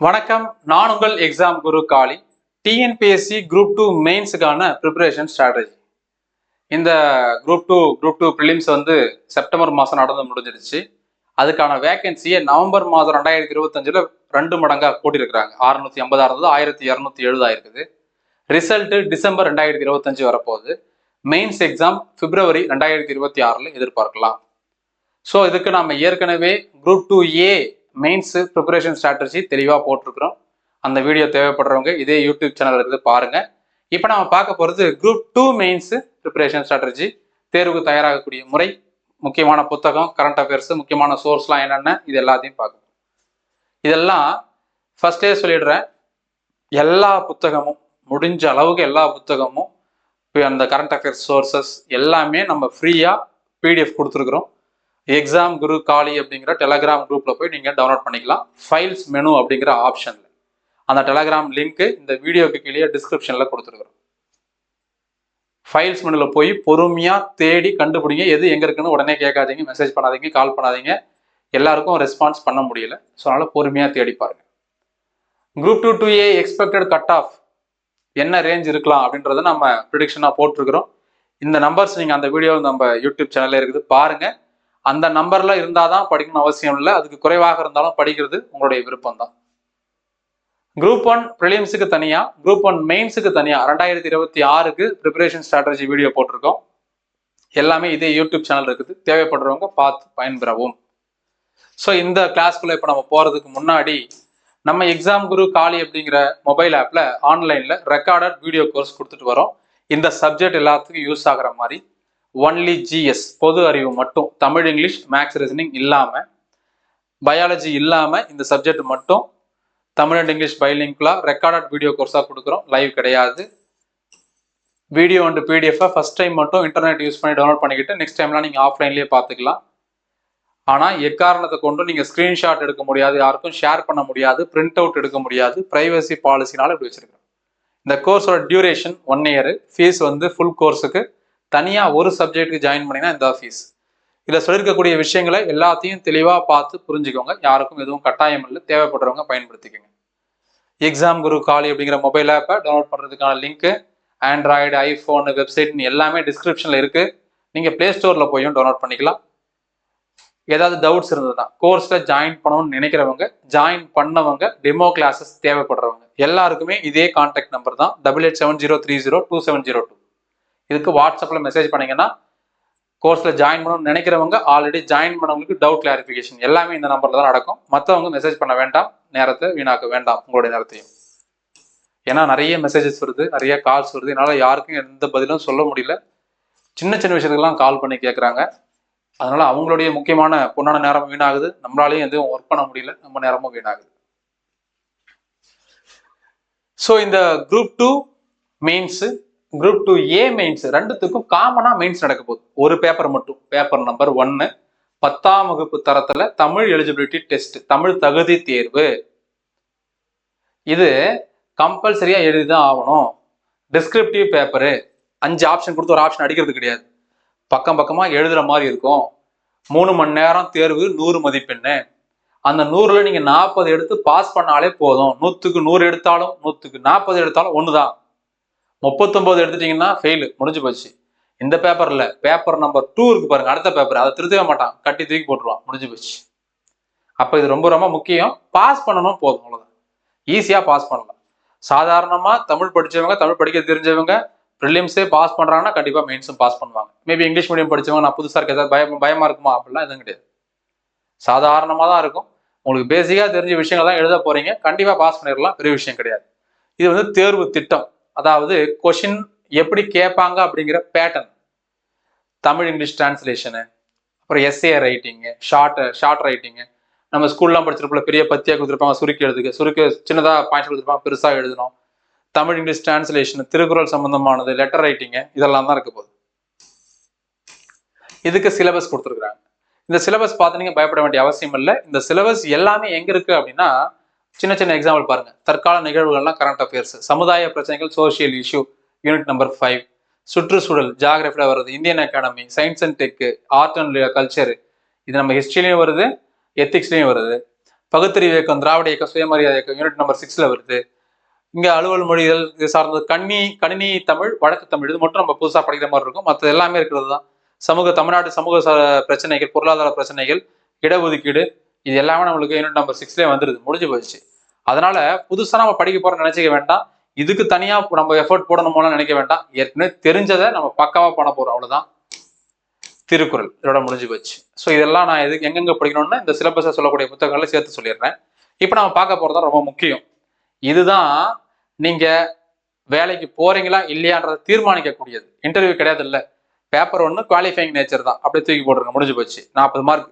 வணக்கம். நான் உங்கள் exam guru Kali. TNPSC group 2 மெயின்ஸுக்கான ப்ரிப்பரேஷன் ஸ்ட்ராட்டஜி. இந்த குரூப் டூ ப்ரிலிம்ஸ் செப்டம்பர் மாதம் நடந்து முடிஞ்சிருச்சு. அதுக்கான வேகன்சியை நவம்பர் மாதம் 2025 2 மடங்காக கூட்டியிருக்கிறாங்க. 656 இருந்தது 1207 இருக்குது. ரிசல்ட்டு டிசம்பர் 2025 வரப்போகுது. மெயின்ஸ் எக்ஸாம் பிப்ரவரி 2026 எதிர்பார்க்கலாம். ஸோ இதுக்கு நம்ம ஏற்கனவே group 2A mains preparation strategy தெளிவாக போட்டிருக்கிறோம். அந்த வீடியோ தேவைப்படுறவங்க இதே யூடியூப் சேனல் இருக்குது பாருங்க. இப்போ நம்ம பார்க்க போகிறது குரூப் 2 மெயின்ஸ் ப்ரிப்பரேஷன் ஸ்ட்ராட்டஜி, தேர்வுக்கு தயாராகக்கூடிய முறை, முக்கியமான புத்தகம், கரண்ட் அஃபேர்ஸ், முக்கியமான சோர்ஸ்லாம் என்னென்ன, இது எல்லாத்தையும் பார்க்கணும். இதெல்லாம் ஃபர்ஸ்டே சொல்லிடுறேன், எல்லா புத்தகமும் முடிஞ்ச அளவுக்கு எல்லா புத்தகமும் அந்த கரண்ட் அஃபேர்ஸ் சோர்சஸ் எல்லாமே நம்ம ஃப்ரீயாக பிடிஎஃப் கொடுத்துருக்குறோம். எக்ஸாம் குரு காளி அப்படிங்கிற டெலகிராம் குரூப்ல போய் நீங்க டவுன்லோட் பண்ணிக்கலாம். ஃபைல்ஸ் மெனு அப்படிங்கிற ஆப்ஷன்ல அந்த டெலகிராம் லிங்க் இந்த வீடியோக்கு கீழே டிஸ்கிரிப்ஷன்ல கொடுத்துருக்குறோம். ஃபைல்ஸ் மெனுல போய் பொறுமையா தேடி கண்டுபிடிங்க. எது எங்க இருக்குன்னு உடனே கேட்காதீங்க, மெசேஜ் பண்ணாதீங்க, கால் பண்ணாதீங்க. எல்லாருக்கும் ரெஸ்பான்ஸ் பண்ண முடியல. ஸோ அதனால பொறுமையா தேடி பாருங்க. Group 2A expected cut off என்ன ரேஞ்ச் இருக்கலாம் அப்படின்றத நம்ம ப்ரிடிக்ஷனா போட்டிருக்கிறோம். இந்த நம்பர்ஸ் நீங்க அந்த வீடியோ நம்ம யூடியூப் சேனல்ல இருக்குது பாருங்க. அந்த நம்பர்ல இருந்தாதான் படிக்கணும் அவசியம் இல்லை. அதுக்கு குறைவாக இருந்தாலும் படிக்கிறது உங்களுடைய விருப்பம் தான். குரூப் 1 ப்ரிலிம்ஸுக்கு தனியா, குரூப் 1 மெயின்ஸுக்கு தனியா 2026க்கு ப்ரிப்பரேஷன் ஸ்ட்ராட்டஜி வீடியோ போட்டிருக்கோம். எல்லாமே இதே யூடியூப் சேனல் இருக்குது, தேவைப்படுறவங்க பார்த்து பயன்பெறவும். ஸோ இந்த கிளாஸ்க்குள்ள இப்போ நம்ம போறதுக்கு முன்னாடி நம்ம எக்ஸாம் குரு காளி அப்படிங்கிற மொபைல் ஆப்ல ஆன்லைன்ல ரெக்கார்டட் வீடியோ கோர்ஸ் கொடுத்துட்டு வரோம். இந்த சப்ஜெக்ட் எல்லாத்துக்கும் யூஸ் ஆகிற மாதிரி ஒன்லி ஜிஎஸ் பொது அறிவு மட்டும், தமிழ், இங்கிலீஷ், மேக்ஸ், ரீசனிங் இல்லாம, பயாலஜி இல்லாம இந்த சப்ஜெக்ட் மட்டும் தமிழ் அண்ட் இங்கிலீஷ் பைலிங்குலா ரெக்கார்டட் வீடியோ கோர்ஸா கொடுக்குறோம். லைவ் கிடையாது. Video and PDF first time மட்டும் இன்டர்நெட் யூஸ் பண்ணி டவுன்லோட் பண்ணிக்கிட்டு நெக்ஸ்ட் டைம்லாம் நீங்க ஆஃப்லைன்லேயே பார்த்துக்கலாம். ஆனா எக்காரணத்தை கொண்டு நீங்க ஸ்கிரீன்ஷாட் எடுக்க முடியாது, யாருக்கும் ஷேர் பண்ண முடியாது, பிரிண்ட் அவுட் எடுக்க முடியாது. பிரைவசி பாலிசினால இப்படி வச்சிருக்கோம். இந்த கோர்ஸோட டியூரேஷன் 1 இயர். ஃபீஸ் ஃபுல் கோர்ஸுக்கு தனியாக ஒரு சப்ஜெக்ட்டுக்கு ஜாயின் பண்ணிங்கன்னா இந்த ஃபீஸ். இதில் சொல்லியிருக்கக்கூடிய விஷயங்களை எல்லாத்தையும் தெளிவாக பார்த்து புரிஞ்சுக்கோங்க. யாருக்கும் எதுவும் கட்டாயம் இல்லை, தேவைப்படுறவங்க பயன்படுத்திக்கோங்க. எக்ஸாம் குரு காளி அப்படிங்கிற மொபைல் ஆப்பை டவுன்லோட் பண்ணுறதுக்கான லிங்க்கு ஆண்ட்ராய்டு, ஐஃபோன், வெப்சைட்னு எல்லாமே டிஸ்கிரிப்ஷனில் இருக்குது. நீங்கள் ப்ளே ஸ்டோரில் போயும் டவுன்லோட் பண்ணிக்கலாம். ஏதாவது டவுட்ஸ் இருந்ததுன்னா கோர்ஸில் ஜாயின் பண்ணணும்னு நினைக்கிறவங்க, ஜாயின் பண்ணவங்க, டெமோ கிளாஸஸ் தேவைப்படுறவங்க எல்லாருக்குமே இதே கான்டாக்ட் நம்பர் தான் 8870302702. இதுக்கு வாட்ஸ்அப்பில் மெசேஜ் பண்ணீங்கன்னா கோர்ஸில் ஜாயின் பண்ணணும்னு நினைக்கிறவங்க, ஆல்ரெடி ஜாயின் பண்ணவங்களுக்கு டவுட் கிளாரிஃபிகேஷன் எல்லாமே இந்த நம்பரில் தான் நடக்கும். மற்றவங்க மெசேஜ் பண்ண வேண்டாம், நேரத்தை வீணாக்க வேண்டாம் உங்களுடைய நேரத்தையும். ஏன்னா நிறைய மெசேஜஸ் வருது, நிறைய கால்ஸ் வருது. என்னால் யாருக்கும் எந்த பதிலும் சொல்ல முடியல. சின்ன சின்ன விஷயத்துக்கெல்லாம் கால் பண்ணி கேட்குறாங்க. அதனால அவங்களுடைய முக்கியமான பொண்ணான நேரம் வீணாகுது, நம்மளாலையும் எதுவும் ஒர்க் பண்ண முடியல, நம்ம நேரமும் வீணாகுது. ஸோ இந்த group 2 mains, group 2A mains ரெண்டுத்துக்கும் காமனா மெயின்ஸ் நடக்க போகுது. ஒரு பேப்பர் மட்டும், பேப்பர் நம்பர் 1, 10ஆம் வகுப்பு தரத்துல தமிழ் எலிஜிபிலிட்டி டெஸ்ட், தமிழ் தகுதி தேர்வு. இது கம்பல்சரியா எழுதிதான் ஆகணும். டிஸ்கிரிப்டிவ் பேப்பரு 5 ஆப்ஷன் கொடுத்து ஒரு ஆப்ஷன் அடிக்கிறது கிடையாது. பக்கம் பக்கமா எழுதுற மாதிரி இருக்கும். 3 மணி நேரம் தேர்வு, 100 மதிப்பெண்ணு. அந்த 100ல நீங்க 40 எடுத்து பாஸ் பண்ணாலே போதும். 100க்கு 100 எடுத்தாலும் 100க்கு 40 எடுத்தாலும் ஒண்ணுதான். 39 எடுத்துட்டீங்கன்னா ஃபெயில், முடிஞ்சு போச்சு. இந்த பேப்பர்ல பேப்பர் நம்பர் 2 இருக்கு பாருங்க, அடுத்த பேப்பர், அதை திருத்தவே மாட்டான், கட்டி தூக்கி போட்டுருவான், முடிஞ்சு போச்சு. அப்ப இது ரொம்ப ரொம்ப முக்கியம். பாஸ் பண்ணணும், போதும், அவ்வளவுதான். ஈஸியா பாஸ் பண்ணலாம். சாதாரணமா தமிழ் படிச்சவங்க, தமிழ் படிக்க தெரிஞ்சவங்க ப்ரிலிம்ஸே பாஸ் பண்றாங்கன்னா கண்டிப்பா மெயின்ஸும் பாஸ் பண்ணுவாங்க. மேபி இங்கிலீஷ் மீடியம் படிச்சவங்க நான் புதுசா இருக்க ஏதாவது பயமா இருக்குமா அப்படிலாம் எதுவும் கிடையாது. சாதாரணமா தான் இருக்கும். உங்களுக்கு பேசிக்கா தெரிஞ்ச விஷயங்கள் தான் எழுத போறீங்க, கண்டிப்பா பாஸ் பண்ணிடலாம், பெரிய விஷயம் கிடையாது. இது தேர்வு திட்டம், அதாவது கொஷின் எப்படி கேட்பாங்க அப்படிங்கிற பேட்டர்ன். தமிழ் இங்கிலீஷ் டிரான்ஸ்லேஷனு, அப்புறம் எஸ்ஏ ரைட்டிங்கு, ஷார்ட் ரைட்டிங்கு. நம்ம ஸ்கூல்லாம் படிச்சிருப்போம்ல, பெரிய பத்தியா கொடுத்துருப்பாங்க, சுருக்கி எழுதுக்கு, சுருக்கு சின்னதாக பாயிண்ட்ஸ் கொடுத்துருப்பாங்க, பெருசாக எழுதணும். தமிழ் இங்கிலீஷ் டிரான்ஸ்லேஷன், திருக்குறள் சம்பந்தமானது, லெட்டர் ரைட்டிங்கு, இதெல்லாம் தான் இருக்க போகுது. இதுக்கு சிலபஸ் கொடுத்துருக்குறாங்க. இந்த சிலபஸ் பார்த்து நீங்க பயப்பட வேண்டிய அவசியம் இல்லை. இந்த சிலபஸ் எல்லாமே எங்க இருக்கு அப்படின்னா, சின்ன சின்ன எக்ஸாம்பிள் பாருங்க. தற்கால நிகழ்வுகள்லாம் கரண்ட் அஃபேர்ஸ், சமுதாய பிரச்சனைகள், சோசியல் இஷ்யூ, யூனிட் நம்பர் 5, சுற்றுச்சூழல், ஜியாகிரபில வருது, Indian academy, science and tech, art and culture, இது நம்ம ஹிஸ்டரிலையும் வருது, எத்திக்ஸ்லையும் வருது. பகுத்தறிவு இயக்கம், திராவிட இயக்கம், சுயமரியாதை இயக்கம் யூனிட் நம்பர் 6ல வருது. இங்க அலுவல் மொழிகள் இது சார்ந்தது கணினி தமிழ், வழக்கு தமிழ், இது மட்டும் நம்ம புதுசா படிக்கிற மாதிரி இருக்கும். மற்ற எல்லாமே இருக்கிறது தான். தமிழ்நாட்டு சமூக பிரச்சனைகள், பொருளாதார பிரச்சனைகள், இடஒதுக்கீடு, இது எல்லாமே நம்மளுக்கு யூனிட் நம்பர் 6லேயே வந்துருது, முடிஞ்சு போயிடுச்சு. அதனால புதுசா நம்ம படிக்க போறோம்னு நினைச்சிக்க வேண்டாம். இதுக்கு தனியா நம்ம எஃபர்ட் போடணுமோலாம் நினைக்க வேண்டாம். ஏற்கனவே தெரிஞ்சதை நம்ம பக்காவா பண்ண போறோம், அவ்வளவுதான். திருக்குறள் இதோட முடிஞ்சு போச்சு. ஸோ இதெல்லாம் நான் எதுக்கு எங்கெங்க படிக்கணும்னு இந்த சிலபஸை சொல்லக்கூடிய புத்தகங்களை சேர்த்து சொல்லிடுறேன். இப்போ நம்ம பார்க்க போறதுதான் ரொம்ப முக்கியம். இதுதான் நீங்க வேலைக்கு போறீங்களா இல்லையான்றதை தீர்மானிக்கக்கூடியது. இன்டர்வியூ கிடையாது, இல்லை. பேப்பர் 1 குவாலிஃபைங் நேச்சர் தான், அப்படியே தூக்கி போட்டுருங்க, முடிஞ்சு போச்சு. 40 மார்க்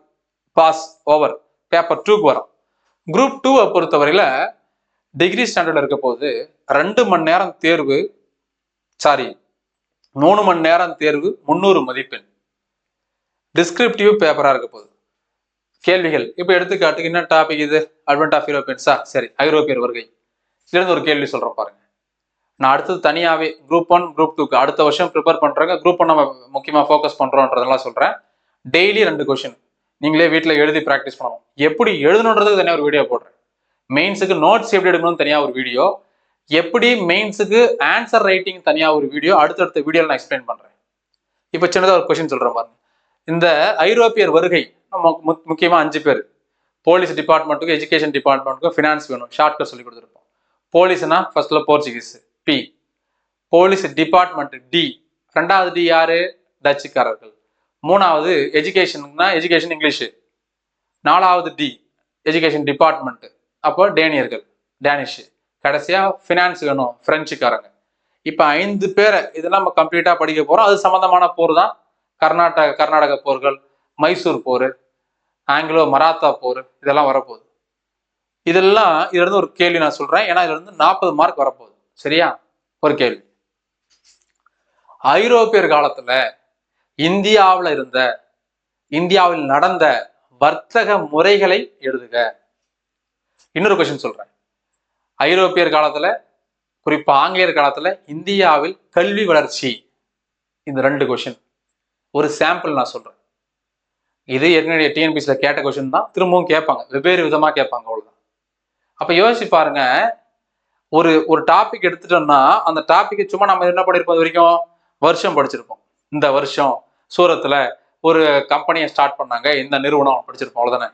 பாஸ், ஓவர். பேப்பர் 2க்கு வரும். குரூப் 2 பொறுத்தவரையில டிகிரி ஸ்டாண்டர்ட் இருக்க போது 2 மணி நேரம் தேர்வு, 3 மணி நேரம் தேர்வு, 300 மதிப்பெண். டிஸ்கிரிப்டிவ் பேப்பரா இருக்க போகுது. கேள்விகள் இப்போ எடுத்துக்காட்டுக்கு என்ன டாபிக் இது? அட்வென்ட் ஆஃப் யூரோப்பியன்ஸா? சரி, ஐரோப்பியர் வருகை. இதுலேருந்து ஒரு கேள்வி சொல்றேன் பாருங்க. நான் அடுத்தது தனியாவே குரூப் 1 குரூப் 2க்கு அடுத்த வருஷம் ப்ரிப்பேர் பண்றாங்க. குரூப் 1 நம்ம முக்கியமா ஃபோக்கஸ் பண்றோம்ன்றதெல்லாம் சொல்றேன். டெய்லி 2 கொஸ்டின் நீங்களே வீட்டில் எழுதி ப்ராக்டிஸ் பண்ணணும். எப்படி எழுதணுன்றதுக்கு தனியாக ஒரு வீடியோ போடுறேன். மெயின்ஸுக்கு நோட்ஸ் எப்படி எடுக்கணும்னு தனியாக ஒரு வீடியோ, எப்படி மெயின்ஸுக்கு ஆன்சர் ரைட்டிங் தனியாக ஒரு வீடியோ அடுத்தடுத்த வீடியோவில் நான் எக்ஸ்பிளைன் பண்றேன். இப்போ சின்னதாக ஒரு கொஸ்டின் சொல்றேன் பாருங்க. இந்த ஐரோப்பியர் வருகை முக்கியமா 5 பேர். போலீஸ் டிபார்ட்மெண்ட்டுக்கும், எஜுகேஷன் டிபார்ட்மெண்ட்டுக்கும் ஃபினான்ஸ் வேணும், ஷார்ட்கட் சொல்லி கொடுத்துருப்போம். போலீஸ்னா ஃபர்ஸ்ட்ல Portuguese, P. Police department, D. 2வது டி யாரு? டச்சுக்காரர்கள். 3வது எஜுகேஷன்னா எஜுகேஷன் இங்கிலீஷ். 4வது டி எஜுகேஷன் டிபார்ட்மெண்ட், அப்போ டேனியர்கள், டேனிஷ். கடைசியா ஃபினான்ஸ் வேணும், பிரெஞ்சுக்காரங்க. இப்போ 5 பேரை இதெல்லாம் நம்ம கம்ப்ளீட்டா படிக்க போறோம். அது சம்பந்தமான போர் தான். கர்நாடக போர்கள், மைசூர் போர், ஆங்கிலோ மராத்தா போர், இதெல்லாம் வரப்போகுது. இதெல்லாம் இதுல இருந்து ஒரு கேள்வி நான் சொல்றேன், ஏன்னா இதுல இருந்து 40 மார்க் வரப்போகுது. சரியா? ஒரு கேள்வி. ஐரோப்பியர் காலத்துல இந்தியாவில் நடந்த வர்த்தக முறைகளை எழுதுக. இன்னொரு கொஸ்டின் சொல்றேன். ஐரோப்பியர் காலத்துல, குறிப்பா ஆங்கிலேயர் காலத்துல இந்தியாவில் கல்வி வளர்ச்சி. இந்த 2 கொஸ்டின் ஒரு சாம்பிள் நான் சொல்றேன். இது ஏற்கனவே டிஎன்பிசியில் கேட்ட கொஸ்டின் தான், திரும்பவும் கேட்பாங்க, வெவ்வேறு விதமா கேட்பாங்க, அவ்வளவுதான். அப்ப யோசிச்சு பாருங்க, ஒரு டாபிக் எடுத்துட்டோம்னா அந்த டாபிக் சும்மா நம்ம என்ன பண்ணிருப்போம், வரைக்கும் வருஷம் படிச்சிருப்போம். இந்த வருஷம் சூரத்துல ஒரு கம்பெனியை ஸ்டார்ட் பண்ணாங்க, இந்த நிறுவனம் படிச்சிருப்போம், அவ்வளவுதானே.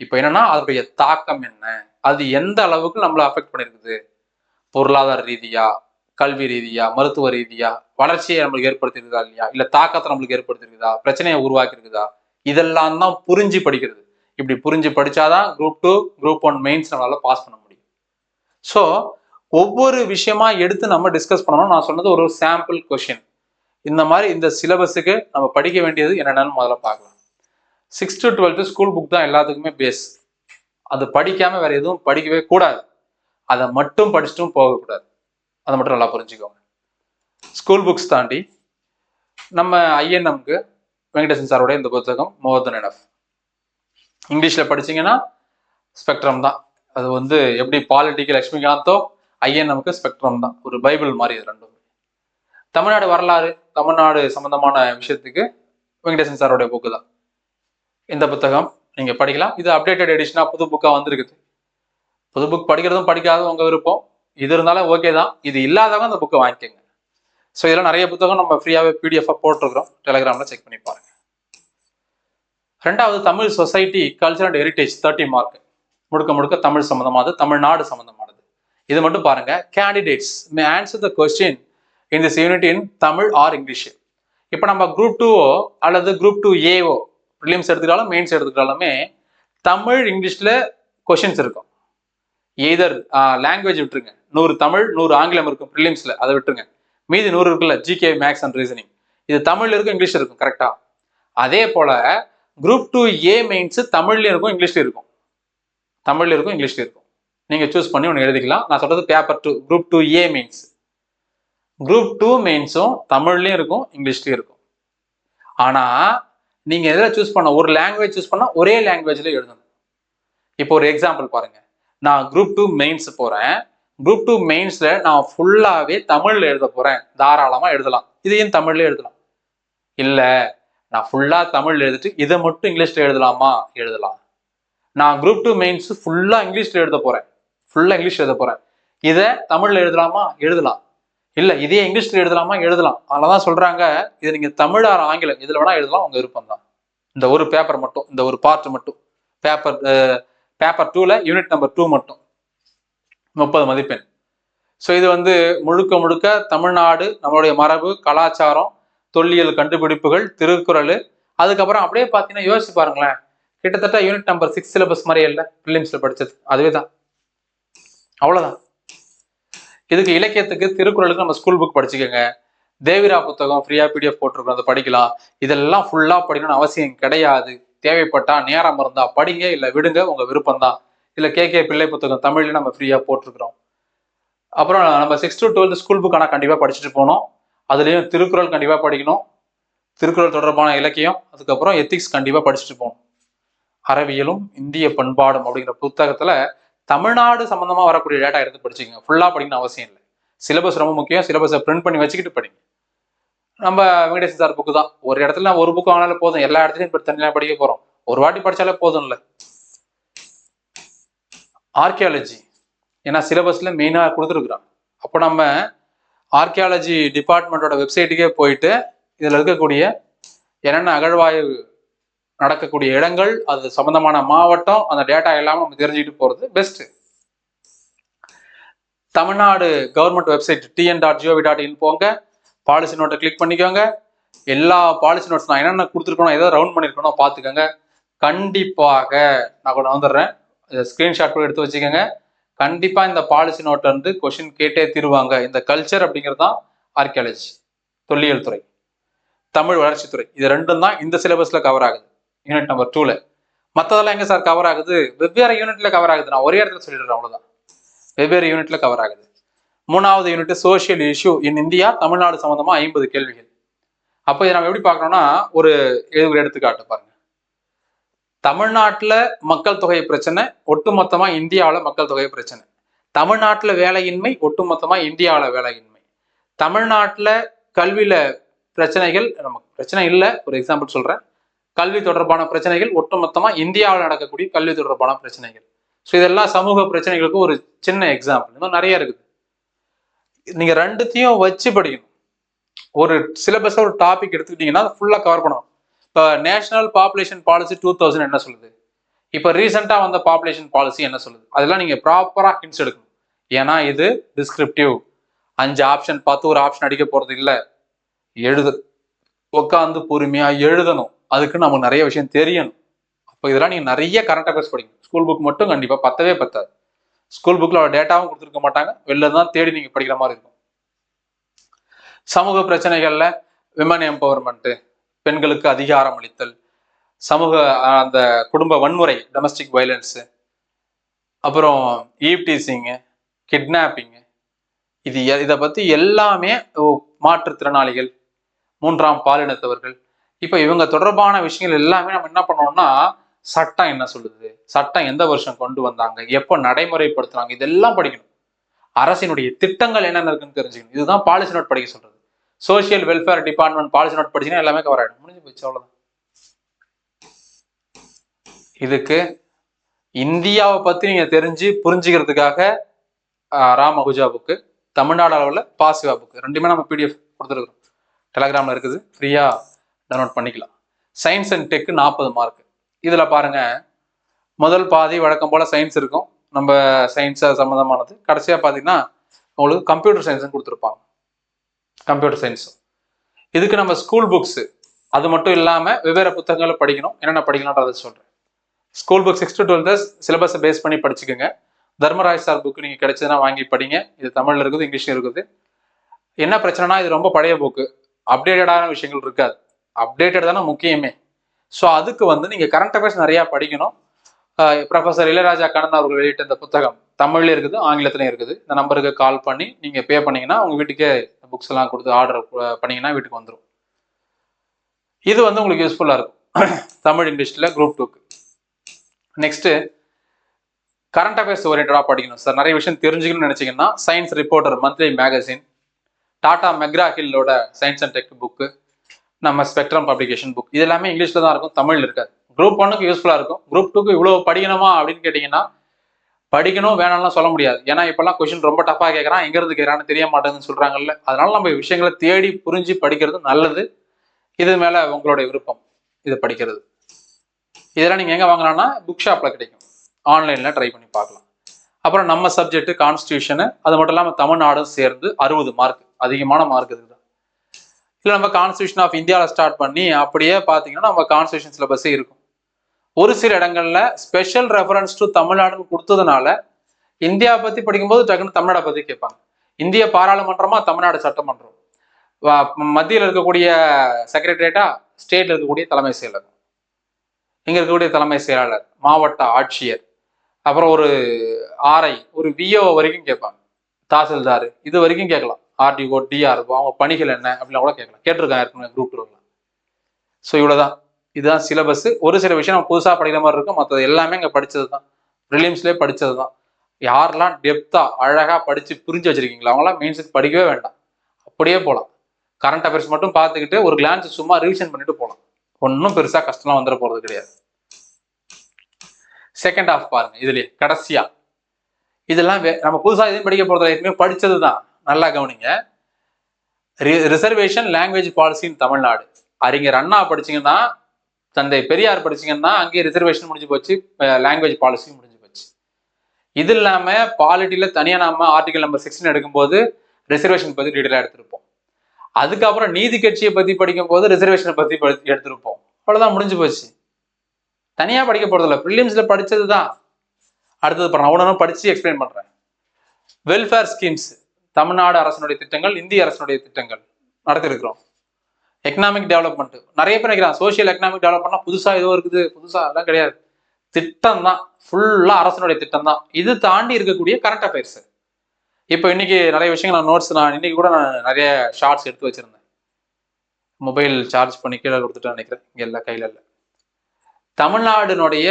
இப்ப என்னன்னா அதனுடைய தாக்கம் என்ன, அது எந்த அளவுக்கு நம்மள அஃபெக்ட் பண்ணிருக்குது, பொருளாதார ரீதியா, கல்வி ரீதியா, மருத்துவ ரீதியா, வளர்ச்சியை நம்மளுக்கு ஏற்படுத்திருக்குதா இல்லையா, இல்ல தாக்கத்தை நம்மளுக்கு ஏற்படுத்திருக்குதா, பிரச்சனையை உருவாக்கி இருக்குதா, இதெல்லாம் தான் புரிஞ்சு படிக்கிறது. இப்படி புரிஞ்சு படிச்சாதான் குரூப் 2 குரூப் 1 மெயின்ஸ் நம்மளால பாஸ் பண்ண முடியும். ஸோ ஒவ்வொரு விஷயமா எடுத்து நம்ம டிஸ்கஸ் பண்ணணும். நான் சொன்னது ஒரு சாம்பிள் கொஸ்டின். இந்த மாதிரி இந்த சிலபஸுக்கு நம்ம படிக்க வேண்டியது என்னென்னு முதல்ல பார்க்கலாம். 6th to 12th school book தான் எல்லாத்துக்குமே பேஸ். அது படிக்காம வேற எதுவும் படிக்கவே கூடாது. அதை மட்டும் படிச்சுட்டும் போகக்கூடாது. அதை மட்டும் நல்லா புரிஞ்சுக்கோங்க. ஸ்கூல் புக்ஸ் தாண்டி நம்ம ஐஎன்எம்க்கு வெங்கடேசன் சாரோட இந்த புத்தகம் மோர் தென் எனஃப். இங்கிலீஷ்ல படிச்சீங்கன்னா ஸ்பெக்ட்ரம் தான். அது எப்படி பாலிட்டிக்கு லட்சுமிகாந்தோ, ஐஎன்எம்க்கு ஸ்பெக்ட்ரம் தான். ஒரு பைபிள் மாதிரி இது ரெண்டும். தமிழ்நாடு வரலாறு, தமிழ்நாடு சம்பந்தமான விஷயத்துக்கு வெங்கடேசன் சாரோட புக்கு தான் இந்த புத்தகம். நீங்க படிக்கலாம். இது அப்டேட்டட் எடிஷனா புது புக்கா வந்திருக்குது. புது புக் படிக்கிறதும் படிக்காததும் உங்க விருப்பம். இது இருந்தாலும் ஓகே தான். இது இல்லாதவங்க அந்த புக்கை வாங்கிக்கோங்க. ஸோ இதெல்லாம் நிறைய புத்தகம் நம்ம ஃப்ரீயாகவே பிடிஎஃப் போட்டிருக்கிறோம், டெலிகிராம்ல செக் பண்ணி பாருங்க. 2வது Tamil society culture and heritage 30 mark. முழுக்க தமிழ் சம்பந்தமானது, தமிழ்நாடு சம்பந்தமானது. இது மட்டும் பாருங்க. Candidates May answer the question in this unit in Tamil R English. இப்போ நம்ம குரூப் 2ஓ அல்லது குரூப் 2ஏஓ ப்ரிலிம்ஸ் எடுத்துக்கிட்டாலும் மெயின்ஸ் எடுத்துக்கிட்டாலுமே தமிழ் இங்கிலீஷ்ல கொஸ்டின்ஸ் இருக்கும். எய்தர் லாங்குவேஜ் விட்டுருங்க, 100 தமிழ் 100 ஆங்கிலம் இருக்கும் ப்ரிலிம்ஸ்ல, அதை விட்டுருங்க. மீதி 100 இருக்குல்ல, ஜிகே, மேக்ஸ் அண்ட் ரீசனிங். இது தமிழ்ல இருக்கும், இங்கிலீஷ்ல இருக்கும். கரெக்டா? அதே போல குரூப் 2ஏ மெயின்ஸ் தமிழ்லயும் இருக்கும், இங்கிலீஷ்லயும் இருக்கும். தமிழ்ல இருக்கும், இங்கிலீஷ்ல இருக்கும். நீங்க சூஸ் பண்ணி ஒன்று எழுதிக்கலாம். நான் சொல்றது பேப்பர் 2 குரூப் 2ஏ மெயின்ஸ். குரூப் 2 மெயின்ஸும் தமிழ்லயும் இருக்கும், இங்கிலீஷ்லயும் இருக்கும். ஆனா நீங்க எதில் சூஸ் பண்ண, ஒரு லாங்குவேஜ் சூஸ் பண்ணா ஒரே லாங்குவேஜ்ல எழுதணும். இப்போ ஒரு எக்ஸாம்பிள் பாருங்க. நான் குரூப் 2 மெயின்ஸ் போறேன். குரூப் 2 மெயின்ஸ்ல நான் ஃபுல்லாவே தமிழ்ல எழுத போறேன். தாராளமா எழுதலாம். இதையும் தமிழ்ல எழுதலாம். இல்ல நான் ஃபுல்லா தமிழ்ல எழுதிட்டு இதை மட்டும் இங்கிலீஷ்ல எழுதலாமா? எழுதலாம். நான் குரூப் 2 மெயின்ஸ் ஃபுல்லாக இங்கிலீஷில் எழுத போகிறேன், ஃபுல்லாக இங்கிலீஷ் எழுத போகிறேன். இதை தமிழில் எழுதலாமா? எழுதலாம். இல்லை இதே இங்கிலீஷில் எழுதலாமா? எழுதலாம். அதனால தான் சொல்கிறாங்க, இது நீங்கள் தமிழ் ஆர் ஆங்கிலம் இதில் வேணால் எழுதலாம், உங்கள் விருப்பம் தான். இந்த ஒரு பேப்பர் மட்டும், இந்த ஒரு பார்ட் மட்டும், பேப்பர் 2ல யூனிட் நம்பர் 2 மட்டும் 30 மதிப்பெண். ஸோ இது வந்து முழுக்க முழுக்க தமிழ்நாடு, நம்மளுடைய மரபு, கலாச்சாரம், தொல்லியல் கண்டுபிடிப்புகள், திருக்குறள். அதுக்கப்புறம் அப்படியே பார்த்தீங்கன்னா யோசிச்சு பாருங்களேன், கிட்டத்தட்ட யூனிட் நம்பர் 6 சிலபஸ் மாதிரியே இல்லை பிலிம்ஸில் படித்தது, அதுவே தான். அவ்வளோதான். இதுக்கு இலக்கியத்துக்கு திருக்குறளுக்கு நம்ம ஸ்கூல் புக் படிச்சுக்கோங்க. தேவிரா புத்தகம் ஃப்ரீயாக பிடிஎஃப் போட்டிருக்கோம், அதை படிக்கலாம். இதெல்லாம் ஃபுல்லாக படிக்கணும்னு அவசியம் கிடையாது. தேவைப்பட்டா நேரம் இருந்தா படிங்க, இல்லை விடுங்க, உங்கள் விருப்பம் தான். இல்லை கே பிள்ளை புத்தகம் தமிழ்ல நம்ம ஃப்ரீயாக போட்டிருக்கிறோம். அப்புறம் நம்ம 6th to 12th school book ஆனால் கண்டிப்பாக படிச்சுட்டு போகணும். அதுலேயும் திருக்குறள் கண்டிப்பாக படிக்கணும், திருக்குறள் தொடர்பான இலக்கியம், அதுக்கப்புறம் எத்திக்ஸ் கண்டிப்பாக படிச்சுட்டு போகணும். அறவியலும் இந்திய பண்பாடும் அப்படிங்கிற புத்தகத்தில் தமிழ்நாடு சம்மந்தமாக வரக்கூடிய டேட்டா எடுத்து படிச்சுக்கோங்க. ஃபுல்லாக படிக்கணும்னு அவசியம் இல்லை. சிலபஸ் ரொம்ப முக்கியம், சிலபஸை பிரிண்ட் பண்ணி வச்சுக்கிட்டு படிங்க. நம்ம வெங்கடேசன் சார் புக்கு தான், ஒரு இடத்துல ஒரு புக்கு ஆனாலும் போதும், எல்லா இடத்துலையும் இப்போ தனியாக படிக்க போகிறோம், ஒரு வாட்டி படித்தாலே போதும். இல்லை ஆர்கியாலஜி, ஏன்னா சிலபஸில் மெயினாக கொடுத்துருக்குறான். அப்போ நம்ம ஆர்கியாலஜி டிபார்ட்மெண்ட்டோட வெப்சைட்டுக்கே போயிட்டு இதில் இருக்கக்கூடிய என்னென்ன அகழ்வாய்வு நடக்கக்கூடிய இடங்கள், அது சம்பந்தமான மாவட்டம், அந்த டேட்டா எல்லாமே நம்ம தெரிஞ்சுக்கிட்டு போகிறது best. Tamil Nadu government website tn.gov.in போங்க, பாலிசி நோட்டை கிளிக் பண்ணிக்கோங்க. எல்லா பாலிசி நோட்ஸ் நான் என்னென்ன கொடுத்துருக்கணும், ஏதோ ரவுண்ட் பண்ணியிருக்கணும் பார்த்துக்கோங்க. கண்டிப்பாக நான் கூட வந்துடுறேன், ஸ்க்ரீன்ஷாட் கூட எடுத்து வச்சுக்கோங்க. கண்டிப்பாக இந்த பாலிசி நோட்டை வந்து கொஷின் கேட்டே தீருவாங்க. இந்த கல்ச்சர் அப்படிங்கிறது தான் ஆர்கியாலஜி, தொல்லியல் துறை, தமிழ் வளர்ச்சித்துறை, இது ரெண்டும் தான் இந்த சிலபஸில் கவர் ஆகுது யூனிட் நம்பர் 2ல. மற்றதெல்லாம் எங்கே சார் கவர் ஆகுது? வெவ்வேறு யூனிட்ல கவர் ஆகுது. நான் ஒரே இடத்துல சொல்லிடுறேன், அவ்வளோதான். வெவ்வேறு யூனிட்ல கவர் ஆகுது. 3வது unit social issue in India, Tamil Nadu சம்பந்தமா 50 கேள்விகள். அப்போ இதை நம்ம எப்படி பார்க்கணும்னா, ஒரு எடுத்துக்காட்டு பாருங்க. தமிழ்நாட்டில் மக்கள் தொகை பிரச்சனை, ஒட்டுமொத்தமா இந்தியாவில் மக்கள் தொகை பிரச்சனை. தமிழ்நாட்டில் வேலையின்மை, ஒட்டுமொத்தமா இந்தியாவில் வேலையின்மை. தமிழ்நாட்டில் கல்வியில பிரச்சனைகள், நமக்கு பிரச்சனை இல்லை, ஒரு எக்ஸாம்பிள் சொல்றேன். கல்வி தொடர்பான பிரச்சனைகள், ஒட்டுமொத்தமா இந்தியாவில் நடக்கக்கூடிய கல்வி தொடர்பான பிரச்சனைகள். ஸோ இதெல்லாம் சமூக பிரச்சனைகளுக்கு ஒரு சின்ன எக்ஸாம்பிள். இந்த மாதிரி நிறைய இருக்குது. நீங்க ரெண்டுத்தையும் வச்சு படிக்கணும். ஒரு சிலபஸ் ஒரு டாபிக் எடுத்துக்கிட்டீங்கன்னா ஃபுல்லாக கவர் பண்ணணும். இப்போ நேஷனல் பாப்புலேஷன் பாலிசி 2000 என்ன சொல்லுது, இப்போ ரீசெண்டாக வந்த பாப்புலேஷன் பாலிசி என்ன சொல்லுது, அதெல்லாம் நீங்கள் ப்ராப்பராக ஹிண்ட்ஸ் எடுக்கணும். ஏன்னா இது டிஸ்கிரிப்டிவ். 5 ஆப்ஷன் பார்த்து ஒரு ஆப்ஷன் அடிக்க போகிறது இல்லை, உட்காந்து பொறுமையாக எழுதணும். அதுக்கு நமக்கு நிறைய விஷயம் தெரியணும். அப்போ இதெல்லாம் நீங்கள் நிறைய கரண்ட் அஃபேர்ஸ் படிக்கணும். ஸ்கூல் புக் மட்டும் கண்டிப்பாக பத்தவே பத்தாது. ஸ்கூல் புக்கில் அவ்வளோ டேட்டாவும் கொடுத்துருக்க மாட்டாங்க, வெளில தான் தேடி நீங்கள் படிக்கிற மாதிரி இருக்கும். சமூக பிரச்சனைகள்ல விமன் எம்பவர்மெண்ட்டு, பெண்களுக்கு அதிகாரம் அளித்தல், சமூக அந்த குடும்ப வன்முறை, டொமஸ்டிக் வயலன்ஸு, அப்புறம் ஈவ்டீசிங்கு, கிட்னாப்பிங்கு, இதை பற்றி எல்லாமே, மாற்றுத்திறனாளிகள், 3ஆம் பாலினத்தவர்கள், இப்போ இவங்க தொடர்பான விஷயங்கள் எல்லாமே நம்ம என்ன பண்ணோம்னா, சட்டம் என்ன சொல்லுது, சட்டம் எந்த வருஷம் கொண்டு வந்தாங்க, எப்போ நடைமுறைப்படுத்துறாங்க, இதெல்லாம் படிக்கணும். அரசினுடைய திட்டங்கள் என்னென்ன இருக்குன்னு தெரிஞ்சுக்கணும். இதுதான் பாலிசி நோட் படிக்க சொல்றது. Social welfare department policy note படிச்சீங்கன்னா எல்லாமே கவர் ஆகிடும், முடிஞ்சு போச்சு, அவ்வளோதான். இதுக்கு இந்தியாவை பற்றி நீங்கள் தெரிஞ்சு புரிஞ்சுக்கிறதுக்காக ராம் அகுஜா புக்கு, தமிழ்நாடு அளவில் பாசிவா புக்கு, ரெண்டுமே நம்ம பிடிஎஃப் கொடுத்துருக்குறோம், டெலகிராமில் இருக்குது, ஃப்ரீயாக டவுன்லோட் பண்ணிக்கலாம். Science and tech 40 mark. இதில் பாருங்க, முதல் பாதி வழக்கம் போல் சயின்ஸ் இருக்கும், நம்ம சயின்ஸை சம்மந்தமானது. கடைசியாக பார்த்தீங்கன்னா உங்களுக்கு கம்ப்யூட்டர் சயின்ஸ்னு கொடுத்துருப்பாங்க, கம்ப்யூட்டர் சயின்ஸ். இதுக்கு நம்ம ஸ்கூல் புக்ஸு அது மட்டும் இல்லாமல் வெவ்வேறு புத்தகங்களை படிக்கணும். என்னென்ன படிக்கலாம்ன்றதை சொல்கிறேன். School book 6th to 12th சிலபஸை பேஸ் பண்ணி படிச்சுக்கோங்க. தர்மராஜ் சார் புக்கு நீங்கள் கிடைச்சதுன்னா வாங்கி படிங்க. இது தமிழில் இருக்குது, இங்கிலீஷில் இருக்குது. என்ன பிரச்சனைனா, இது ரொம்ப பழைய புக்கு, அப்டேட்டடான விஷயங்கள் இருக்காது. அப்டேட்டட் தானே முக்கியமே. ஸோ அதுக்கு வந்து நீங்கள் கரண்ட் அஃபேர்ஸ் நிறையா படிக்கணும். ப்ரொஃபஸர் இளையராஜா கண்ணன் அவர்கள் வெளியிட்ட இந்த புத்தகம் தமிழ்லேயும் இருக்குது, ஆங்கிலத்திலையும் இருக்குது. இந்த நம்பருக்கு கால் பண்ணி நீங்கள் பே பண்ணிங்கன்னா உங்கள் வீட்டுக்கே புக்ஸ் எல்லாம் கொடுத்து ஆர்டர் பண்ணிங்கன்னா வீட்டுக்கு வந்துடும். இது வந்து உங்களுக்கு யூஸ்ஃபுல்லாக இருக்கும் தமிழ் இங்கிலீஷில் குரூப் 2க்கு. நெக்ஸ்ட்டு கரண்ட் அஃபேர்ஸ் ஓரியன்டாக படிக்கணும் சார், நிறைய விஷயம் தெரிஞ்சுக்கணும்னு நினச்சிங்கன்னா science reporter monthly magazine, Tata McGraw ஹில்லோட சயின்ஸ் அண்ட் டெக் புக்கு, நம்ம ஸ்பெக்ட்ரம் பப்ளிகேஷன் புக், இது எல்லாமே இங்கிலீஷில் தான் இருக்கும், தமிழ் இருக்காது. குரூப் 1க்கு யூஸ்ஃபுல்லாக இருக்கும். குரூப் 2க்கு இவ்வளோ படிக்கணுமா அப்படின்னு கேட்டிங்கன்னா படிக்கணும் வேணாம்லாம் சொல்ல முடியாது. ஏன்னா இப்பெல்லாம் கொஸ்டின் ரொம்ப டஃபாக கேட்குறான், எங்கேருந்து கேட்குறான்னு தெரிய மாட்டேங்குதுன்னு சொல்கிறாங்கல்ல. அதனால நம்ம விஷயங்களை தேடி புரிஞ்சு படிக்கிறது நல்லது. இது மேலே உங்களுடைய விருப்பம் இது படிக்கிறது. இதெல்லாம் நீங்கள் எங்கே வாங்கலாம்னா புக் ஷாப்பில் கிடைக்கும், ஆன்லைனில் ட்ரை பண்ணி பார்க்கலாம். அப்புறம் நம்ம சப்ஜெக்ட் கான்ஸ்டியூஷனு, அது மட்டும் இல்லாமல் தமிழ்நாடும் சேர்ந்து 60 மார்க், அதிகமான மார்க் இதுதான். இல்லை நம்ம கான்ஸ்டியூஷன் ஆஃப் இந்தியாவில் ஸ்டார்ட் பண்ணி அப்படியே பார்த்தீங்கன்னா நம்ம கான்ஸ்டியூஷன் சிலபஸே இருக்கும். ஒரு சில இடங்கள்ல ஸ்பெஷல் ரெஃபரன்ஸ் டு தமிழ்நாடுன்னு கொடுத்ததுனால இந்தியா பற்றி படிக்கும்போது டக்குன்னு தமிழ்நாடை பற்றி கேட்பாங்க. இந்திய பாராளுமன்றமா தமிழ்நாடு சட்டமன்றம், மத்தியில் இருக்கக்கூடிய செக்ரட்டரியேட்டா ஸ்டேட்ல இருக்கக்கூடிய தலைமை செயலகம், இங்க இருக்கக்கூடிய தலைமை செயலாளர், மாவட்ட ஆட்சியர், அப்புறம் ஒரு ஆர்ஐ, ஒரு விஓ வரைக்கும் கேட்பாங்க, தாசில்தார் இது வரைக்கும் கேட்கலாம், ஆர்டிஓ டிஆர்ஓ அவங்க பணிகள் என்ன அப்படின்னா கூட கேட்கலாம். கேட்டிருக்காங்க ஏற்கனவே குரூப் 2. ஸோ இவ்வளோதான், இதுதான் சிலபஸ். ஒரு சில விஷயம் நம்ம புதுசாக படிக்கிற மாதிரி இருக்கும், மற்றது எல்லாமே இங்கே படித்தது தான், ப்ரிலிம்ஸ்லேயே படித்தது தான். யாரெல்லாம் டெப்த்தாக அழகாக படித்து புரிஞ்சு வச்சிருக்கீங்களா அவங்களாம் மெயின்ஸுக்கு படிக்கவே வேண்டாம், அப்படியே போகலாம். கரண்ட் அஃபேர்ஸ் மட்டும் பார்த்துக்கிட்டு ஒரு கிளான்ஸ் சும்மா ரிவிஷன் பண்ணிட்டு போகலாம், ஒன்றும் பெருசாக கஷ்டம்லாம் வந்துட போகிறது கிடையாது. செகண்ட் ஹாஃப் பாருங்க, இதுலயே கடைசியா இதெல்லாம் நம்ம புதுசாக எதுவும் படிக்க போறதில்ல, எதுவுமே படிச்சது தான். நல்லா கவனிங்க. ரிசர்வேஷன் லாங்குவேஜ் பாலிசின்னு தமிழ்நாடு, அறிஞர் அண்ணா படிச்சீங்கன்னா, தந்தை பெரியார் படிச்சீங்கன்னா அங்கேயே ரிசர்வேஷன் முடிஞ்சு போச்சு, லாங்குவேஜ் பாலிசி முடிஞ்சு போச்சு. இது இல்லாம பாலிட்டியில தனியா நாம ஆர்டிகல் நம்பர் 16 எடுக்கும்போது ரிசர்வேஷன் பத்தி டீட்டெயிலாக எடுத்திருப்போம். அதுக்கப்புறம் நீதி கட்சியை பத்தி படிக்கும் போது ரிசர்வேஷனை பத்தி எடுத்திருப்போம். அவ்வளவுதான், முடிஞ்சு போச்சு. தனியா படிக்க போறதில்ல, ப்ரிலிம்ஸ்ல படிச்சது தான். அடுத்தது நான் ஒன்றும் படிச்சு எக்ஸ்பிளைன் பண்றேன். வெல்ஃபேர் ஸ்கீம்ஸ், தமிழ்நாடு அரசனுடைய திட்டங்கள், இந்திய அரசனுடைய திட்டங்கள் நடத்திருக்கிறோம். எக்கனாமிக் டெவலப்மெண்ட், நிறைய பேர் நினைக்கிறான் சோசியல் எக்கனாமிக் டெவலப்மெண்ட்னா புதுசா ஏதோ இருக்குது, புதுசா எல்லாம் கிடையாது, திட்டம் தான், ஃபுல்லா அரசனுடைய திட்டம் தான். இது தாண்டி இருக்கக்கூடிய கரண்ட் அஃபேர்ஸ். இப்போ இன்னைக்கு நிறைய விஷயங்கள் நோட்ஸ், நான் இன்னைக்கு கூட நான் நிறைய ஷார்ட்ஸ் எடுத்து வச்சிருந்தேன். மொபைல் சார்ஜ் பண்ணி கீழே கொடுத்துட்டு நினைக்கிறேன், இங்க எல்லாம் கையில இல்லை. தமிழ்நாடுனுடைய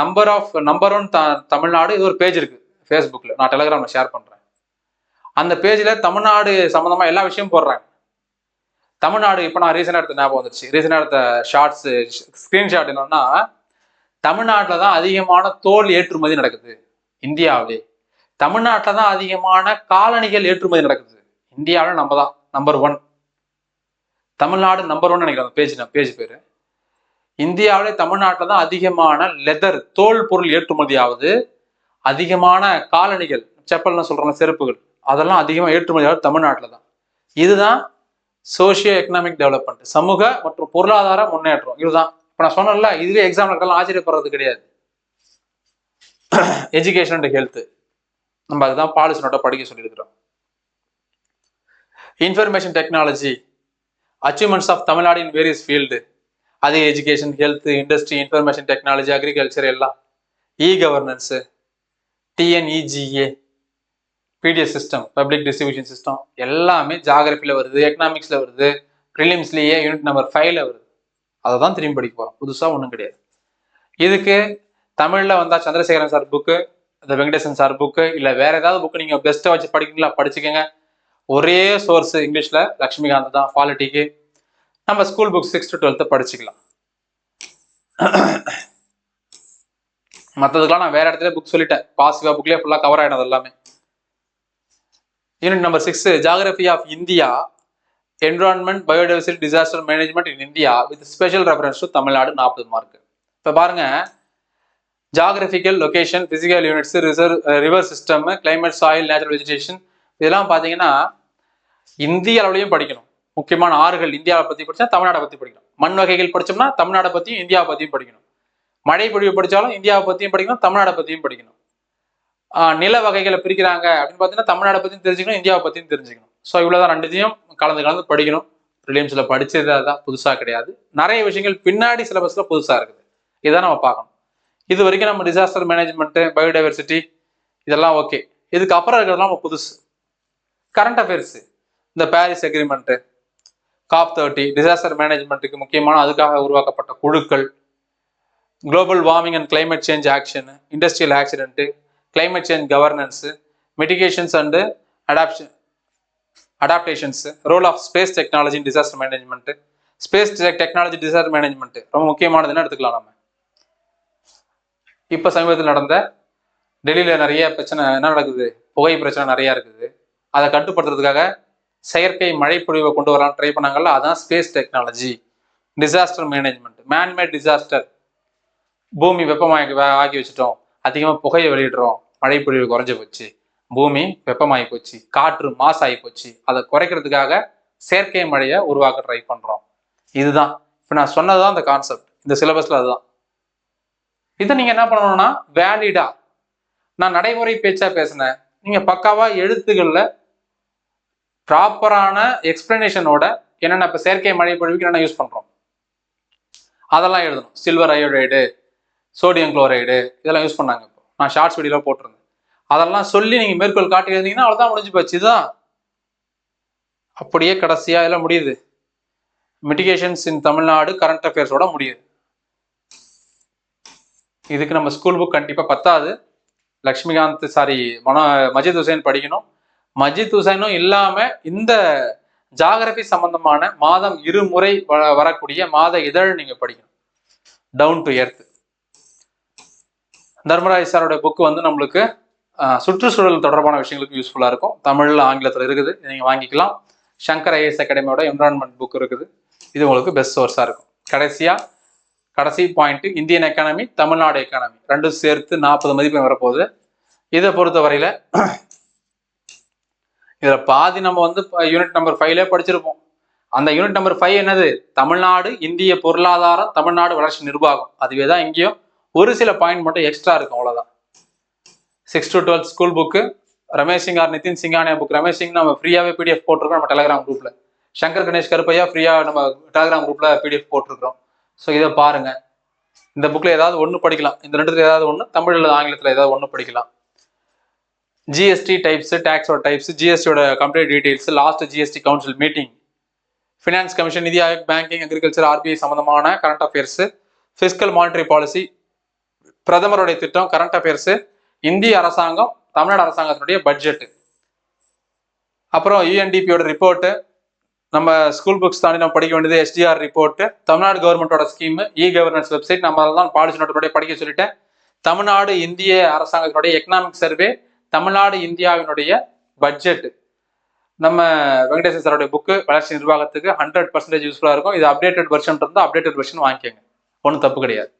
நம்பர் 1 தமிழ்நாடு, இது ஒரு பேஜ் இருக்கு ஃபேஸ்புக்கில், நான் டெலிகிராம்ல ஷேர் பண்றேன். அந்த பேஜ்ல தமிழ்நாடு சம்பந்தமா எல்லா விஷயமும் போடுறாங்க. தமிழ்நாடு இப்போ நான் ரீசெண்டாக எடுத்த ஞாபகம் வந்துச்சு, ரீசெண்டாக எடுத்த ஷார்ட்ஸ் ஸ்கிரீன்ஷாட் என்னன்னா, தமிழ்நாட்டில் தான் அதிகமான தோல் ஏற்றுமதி நடக்குது இந்தியாவிலே, தமிழ்நாட்டில் தான் அதிகமான காலணிகள் ஏற்றுமதி நடக்குது இந்தியாவில், நம்ம தான் நம்பர் 1, தமிழ்நாடு நம்பர் 1 நினைக்கிறேன் பேஜ் பேரு. இந்தியாவிலே தமிழ்நாட்டில் தான் அதிகமான லெதர் தோல் பொருள் ஏற்றுமதி ஆகுது, அதிகமான காலணிகள், செப்பல்னு சொல்றாங்க செருப்புகள், அதெல்லாம் அதிகமாக ஏற்றுமதி ஆகுது தமிழ்நாட்டில் தான். இதுதான் சோசியோ எக்கனாமிக் டெவலப்மெண்ட், சமூக மற்றும் பொருளாதார முன்னேற்றம். இதுதான் இப்போ நான் சொன்னேன்ல, இதுவே எக்ஸாம்பிள் ஆச்சரியப்படுறது கிடையாது. எஜுகேஷன் அண்ட் ஹெல்த், நம்ம அதுதான் பாலிசி நோட்டை படிக்க சொல்லியிருக்கிறோம். Information technology, achievements of Tamil Nadu in various field, அதே education, health, industry, information technology, agriculture எல்லாம். E governance, TNEGA, PDS system, public distribution system, எல்லாமே ஜாகிரபியில் வருது, எக்கனாமிக்ஸில் வருது, ப்ரிலிம்ஸ்லேயே யூனிட் நம்பர் 5ல் வருது. அதை தான் திரும்பி படிக்க போகிறோம், புதுசாக ஒன்றும் கிடையாது. இதுக்கு தமிழில் வந்தால் சந்திரசேகரன் சார் புக்கு, இந்த வெங்கடேசன் சார் புக்கு, இல்லை வேற ஏதாவது புக்கு நீங்கள் பெஸ்ட்டாக வச்சு படிக்கீங்களா படிச்சுக்கோங்க. ஒரே சோர்ஸ் இங்கிலீஷில் லக்ஷ்மிகாந்த் தான் பாலிட்டிக்கு. நம்ம school book 6th to 12th படிச்சுக்கலாம். மற்றதுக்கெல்லாம் நான் வேற இடத்துல புக் சொல்லிட்டேன், பாசிவா புக்லேயே ஃபுல்லாக கவர் ஆகிடும் எல்லாமே. Unit number 6, geography of India, environment, biodiversity, disaster management in India with special reference to Tamil Nadu, 40 mark. இப்போ பாருங்க, ஜாகிரபிக்கல் location, physical units, river system, climate, soil, natural vegetation, இதெல்லாம் பார்த்தீங்கன்னா இந்திய அளவுலையும் படிக்கணும். முக்கியமான ஆறுகள் இந்தியாவை பற்றி படித்தா தமிழ்நாடை பற்றி படிக்கணும். மண் வகைகள் படித்தோம்னா தமிழ்நாடை பற்றியும் இந்தியாவை பற்றியும் படிக்கணும். மழை பொழிவு படித்தாலும் இந்தியாவை பற்றியும் படிக்கணும், தமிழ்நாடை பற்றியும் படிக்கணும். நில வகைகளை பிரிக்கிறாங்க அப்படின்னு பார்த்தீங்கன்னா தமிழ்நாடை பற்றியும் தெரிஞ்சுக்கணும், இந்தியாவை பற்றியும் தெரிஞ்சுக்கணும். ஸோ இவ்வளோதான், ரெண்டுத்தையும் கலந்து படிக்கணும். ப்ரிலிம்ஸில் படித்தது தான், புதுசாக கிடையாது. நிறைய விஷயங்கள் பின்னாடி சிலபஸில் புதுசாக இருக்குது, இதான் நம்ம பார்க்கணும். இது வரைக்கும் நம்ம டிசாஸ்டர் மேனேஜ்மெண்ட்டு, பயோடைவர்சிட்டி இதெல்லாம் ஓகே. இதுக்கு அப்புறம் இருக்கிறதுலாம் நம்ம புதுசு. கரண்ட் அஃபேர்ஸ், இந்த பாரிஸ் அக்ரிமெண்ட்டு, COP30, டிசாஸ்டர் மேனேஜ்மெண்ட்டுக்கு முக்கியமான அதுக்காக உருவாக்கப்பட்ட குழுக்கள், global warming and climate change action, industrial accident, climate change governance, mitigations and adaptations, role of space technology in disaster management, space technology disaster management ரொம்ப முக்கியமானதுன்னு எடுத்துக்கலாம் நம்ம. இப்போ சமீபத்தில் நடந்த டெல்லியில் நிறைய பிரச்சனை என்ன நடக்குது, புகை பிரச்சனை நிறையா இருக்குது. அதை கட்டுப்படுத்துறதுக்காக செயற்கை மழை பொழிவை கொண்டு வரலாம் ட்ரை பண்ணாங்கல்ல, அதான் space technology disaster management. Man-made disaster, பூமி வெப்பமாகி ஆக்கி வச்சுட்டோம், அதிகமாக புகையை வெளியிடுறோம், மழை பொழிவு குறைஞ்சி போச்சு, பூமி வெப்பமாகி போச்சு, காற்று மாசாகி போச்சு, அதை குறைக்கிறதுக்காக செயற்கை மழையை உருவாக்க ட்ரை பண்ணுறோம். இதுதான் இப்போ நான் சொன்னதுதான் அந்த கான்செப்ட், இந்த சிலபஸ்ல அதுதான். இதை நீங்க என்ன பண்ணணும்னா வேலிடா, நான் நடைமுறை பேச்சா பேசினேன், நீங்க பக்காவா எழுத்துக்கள்ல ப்ராப்பரான எக்ஸ்பிளனேஷனோட என்னென்ன இப்போ செயற்கை மழை பொழிவுக்கு என்னென்ன யூஸ் பண்றோம் அதெல்லாம் எழுதணும். சில்வர் அயோடைடு, சோடியம் குளோரைடு இதெல்லாம் யூஸ் பண்ணாங்க. இப்போ நான் ஷார்ட்ஸ் வீடியோல போட்டிருந்தேன். அதெல்லாம் சொல்லி நீங்க மேற்கோள் காட்டி எழுதிங்கன்னா அவ்வளவுதான், முடிஞ்சு போச்சு. இதுதான் அப்படியே கடைசியா இதெல்லாம் முடியுது. மிட்டிகேஷன்ஸ் இன் தமிழ்நாடு கரண்ட் அஃபேர்ஸோட முடியுது. இதுக்கு நம்ம ஸ்கூல் புக் கண்டிப்பா பத்தாது. லக்ஷ்மிகாந்த் மஜித் ஹுசைன் படிக்கணும். மஜித் ஹுசைனும் இல்லாம இந்த ஜாகிரபி சம்பந்தமான மாதம் 2 முறை வரக்கூடிய மாத இதழ் நீங்க படிக்கணும். Down to earth. தர்மராஜ் சாரோட புக் வந்து நம்மளுக்கு சுற்றுச்சூழல் தொடர்பான விஷயங்களுக்கு யூஸ்ஃபுல்லா இருக்கும். தமிழ்ல ஆங்கிலத்தில் இருக்குது, நீங்க வாங்கிக்கலாம். சங்கர் ஐஏஎஸ் அகாடமியோட என்விரான்மெண்ட் புக் இருக்குது, இது உங்களுக்கு பெஸ்ட் சோர்ஸா இருக்கும். கடைசி point, Indian economy, Tamil Nadu economy ரெண்டும் சேர்த்து 40 மதிப்பெண் வரப்போகுது. இதை பொறுத்த வரையில இதுல பாதி நம்ம வந்து யூனிட் நம்பர் 5ல படிச்சிருப்போம். அந்த யூனிட் நம்பர் 5 என்னது, தமிழ்நாடு இந்திய பொருளாதாரம், தமிழ்நாடு வளர்ச்சி நிர்வாகம். அதுவே தான் இங்கேயும் ஒரு சில பாயிண்ட் மட்டும் எக்ஸ்ட்ரா இருக்கும், அவ்வளவுதான். 6 to 12 school book Ramesh Singh or Nitin Singhania book. Ramesh Singh நம்ம ஃப்ரீயாவே பிடிஎஃப் போட்டிருக்கோம் நம்ம டெலிகிராம் குரூப்ல. சங்கர் கணேஷ் கருப்பையா ஃப்ரீயா நம்ம டெலிகிராம் குரூப்ல பிடிஎஃப் போட்டிருக்கிறோம். ஸோ இதை பாருங்க. இந்த புக்ல ஏதாவது ஒன்று படிக்கலாம், இந்த ரெண்டுத்துல ஏதாவது ஒன்று, தமிழ் அல்லது ஆங்கிலத்தில் ஏதாவது ஒன்று படிக்கலாம். ஜிஎஸ்டி டைப்ஸ், டாக்ஸோட டைப்ஸ், ஜிஎஸ்டியோட complete details, last GST council meeting, finance commission, NITI Aayog, banking, agriculture, RBI சம்பந்தமான current affairs, fiscal monetary policy, பிரதமருடைய திட்டம், கரண்ட் அஃபேர்ஸ், இந்திய அரசாங்கம், தமிழ்நாடு அரசாங்கத்தினுடைய பட்ஜெட், அப்புறம் யூஎன்டிபியோட ரிப்போர்ட்டு, நம்ம ஸ்கூல் புக்ஸ் தாண்டி நம்ம படிக்க வேண்டியது எஸ்டிஆர் ரிப்போர்ட், தமிழ்நாடு கவர்மெண்டோட ஸ்கீம், இ கவர்னன்ஸ் வெப்சைட், நம்ம அதெல்லாம் பாலிசி நோட்டோட படிக்க சொல்லிட்டேன். தமிழ்நாடு இந்திய அரசாங்கத்தினுடைய எக்கனாமிக் சர்வே, தமிழ்நாடு இந்தியாவினுடைய பட்ஜெட், நம்ம வெங்கடேசன் சாரோட புக்கு வளர்ச்சி நிர்வாகத்துக்கு 100% யூஸ்ஃபுல்லா இருக்கும். இது அப்டேட்டட் வெர்ஷன் இருந்தால் அப்டேட்டட் வெர்ஷன் வாங்கிக்கோங்க, ஒன்றும் தப்பு கிடையாது.